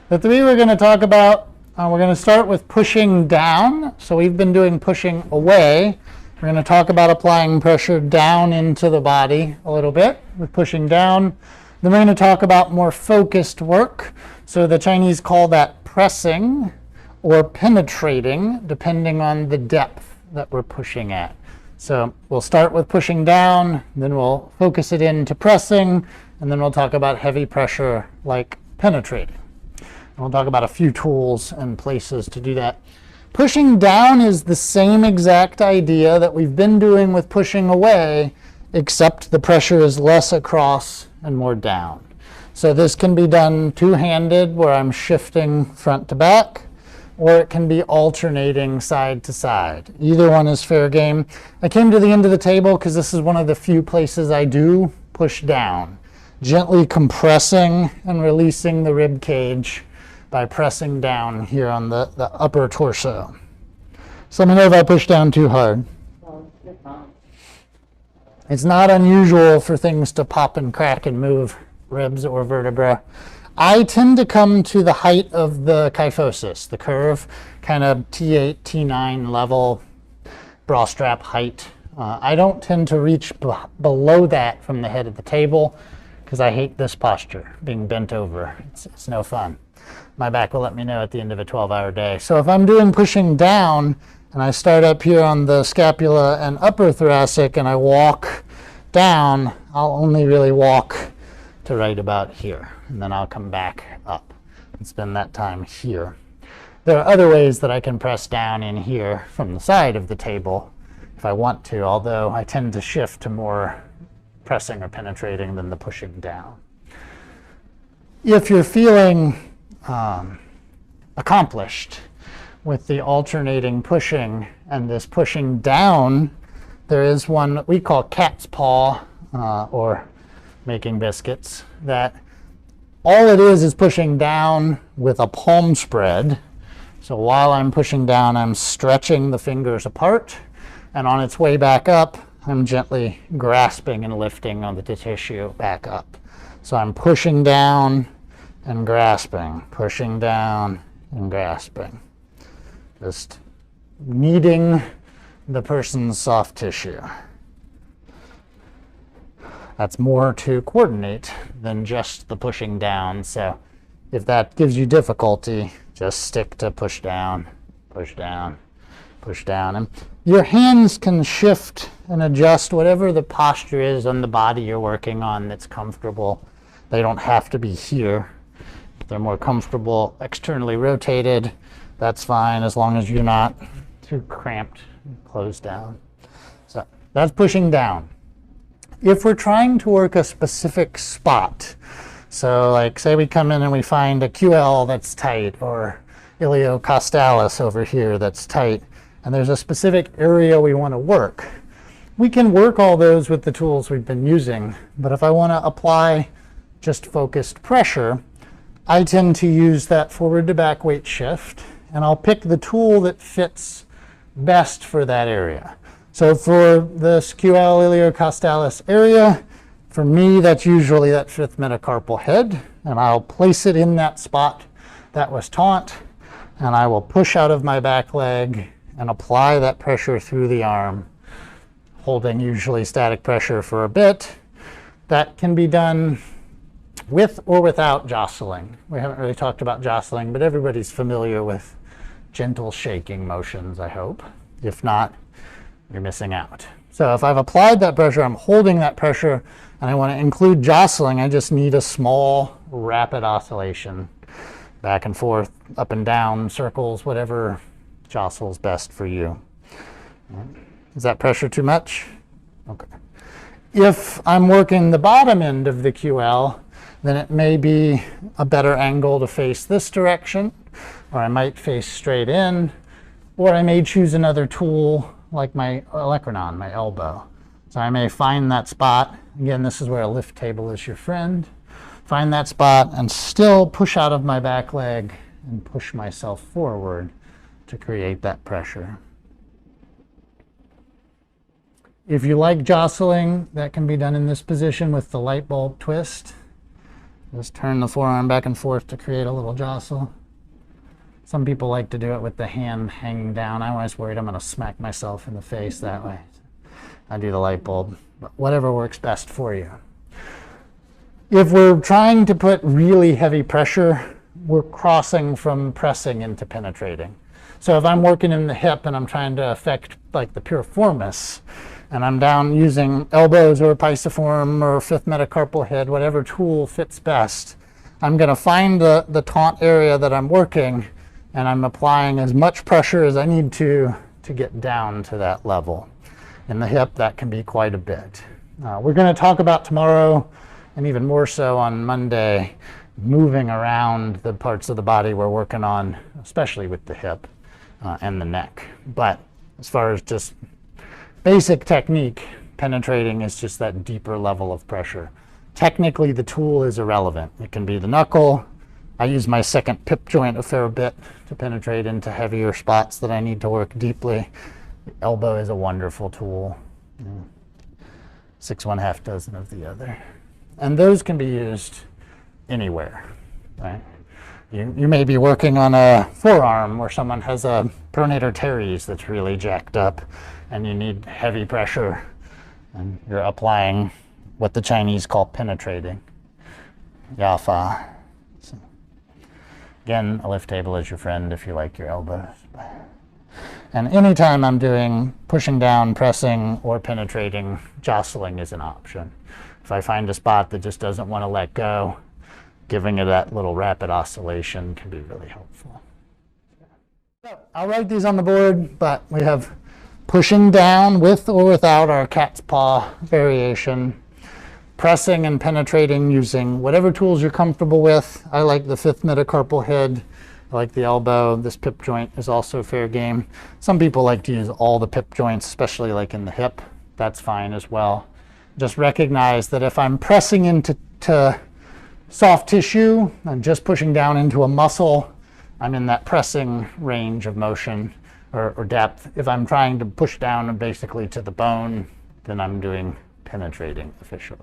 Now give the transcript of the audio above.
The three we're going to talk about, we're going to start with pushing down. So we've been doing pushing away. We're going to talk about applying pressure down into the body a little bit with pushing down. Then we're going to talk about more focused work. So the Chinese call that pressing or penetrating, depending on the depth that we're pushing at. So we'll start with pushing down, then we'll focus it into pressing, and then we'll talk about heavy pressure like penetrating. And we'll talk about a few tools and places to do that. Pushing down is the same exact idea that we've been doing with pushing away, except the pressure is less across and more down. So this can be done two-handed, where I'm shifting front to back, or it can be alternating side to side. Either one is fair game. I came to the end of the table because this is one of the few places I do push down, gently compressing and releasing the rib cage by pressing down here on the upper torso. So let me know if I push down too hard. It's not unusual for things to pop and crack and move ribs or vertebra. I tend to come to the height of the kyphosis, the curve, kind of T8, T9 level bra strap height. I don't tend to reach below that from the head of the table because I hate this posture, being bent over. It's no fun. My back will let me know at the end of a 12-hour day. So if I'm doing pushing down and I start up here on the scapula and upper thoracic and I walk down, I'll only really walk to right about here, and then I'll come back up and spend that time here. There are other ways that I can press down in here from the side of the table if I want to, although I tend to shift to more pressing or penetrating than the pushing down. If you're feeling accomplished with the alternating pushing and this pushing down, there is one that we call cat's paw or making biscuits, that all it is pushing down with a palm spread. So while I'm pushing down, I'm stretching the fingers apart, and on its way back up, I'm gently grasping and lifting on the tissue back up. So I'm pushing down and grasping, pushing down and grasping, just kneading the person's soft tissue. That's more to coordinate than just the pushing down. So if that gives you difficulty, just stick to push down, push down, push down. And your hands can shift and adjust whatever the posture is on the body you're working on that's comfortable. They don't have to be here. If they're more comfortable externally rotated, that's fine as long as you're not too cramped and closed down. So that's pushing down. If we're trying to work a specific spot, so like say we come in and we find a QL that's tight or iliocostalis over here that's tight, and there's a specific area we want to work, we can work all those with the tools we've been using. But if I want to apply just focused pressure, I tend to use that forward to back weight shift, and I'll pick the tool that fits best for that area. So for this QL iliocostalis area, for me, that's usually that fifth metacarpal head, and I'll place it in that spot that was taut, and I will push out of my back leg and apply that pressure through the arm, holding usually static pressure for a bit. That can be done with or without jostling. We haven't really talked about jostling, but everybody's familiar with gentle shaking motions, I hope. If not, you're missing out. So if I've applied that pressure, I'm holding that pressure, and I want to include jostling, I just need a small, rapid oscillation, back and forth, up and down, circles, whatever jostles best for you. Is that pressure too much? Okay. If I'm working the bottom end of the QL, then it may be a better angle to face this direction, or I might face straight in, or I may choose another tool like my olecranon, my elbow. So I may find that spot. Again, this is where a lift table is your friend. Find that spot and still push out of my back leg and push myself forward to create that pressure. If you like jostling, that can be done in this position with the light bulb twist. Just turn the forearm back and forth to create a little jostle. Some people like to do it with the hand hanging down. I'm always worried I'm going to smack myself in the face that way. I do the light bulb, but whatever works best for you. If we're trying to put really heavy pressure, we're crossing from pressing into penetrating. So if I'm working in the hip and I'm trying to affect like the piriformis, and I'm down using elbows or pisiform or fifth metacarpal head, whatever tool fits best, I'm going to find the taunt area that I'm working, and I'm applying as much pressure as I need to get down to that level. In the hip, that can be quite a bit. We're going to talk about tomorrow, and even more so on Monday, moving around the parts of the body we're working on, especially with the hip and the neck. But as far as just basic technique, penetrating is just that deeper level of pressure. Technically, the tool is irrelevant. It can be the knuckle. I use my second pip joint a fair bit to penetrate into heavier spots that I need to work deeply. The elbow is a wonderful tool. 6 1/2 dozen of the other. And those can be used anywhere, right? You may be working on a forearm where someone has a pronator teres that's really jacked up, and you need heavy pressure, and you're applying what the Chinese call penetrating. Yafa. So, again, a lift table is your friend if you like your elbows. And anytime I'm doing pushing down, pressing, or penetrating, jostling is an option. If I find a spot that just doesn't want to let go, giving it that little rapid oscillation can be really helpful. So I'll write these on the board, but we have pushing down with or without our cat's paw variation, pressing and penetrating using whatever tools you're comfortable with. I like the fifth metacarpal head. I like the elbow. This pip joint is also fair game. Some people like to use all the pip joints, especially like in the hip. That's fine as well. Just recognize that if I'm pressing into soft tissue and just pushing down into a muscle, I'm in that pressing range of motion or depth. If I'm trying to push down basically to the bone, then I'm doing penetrating officially.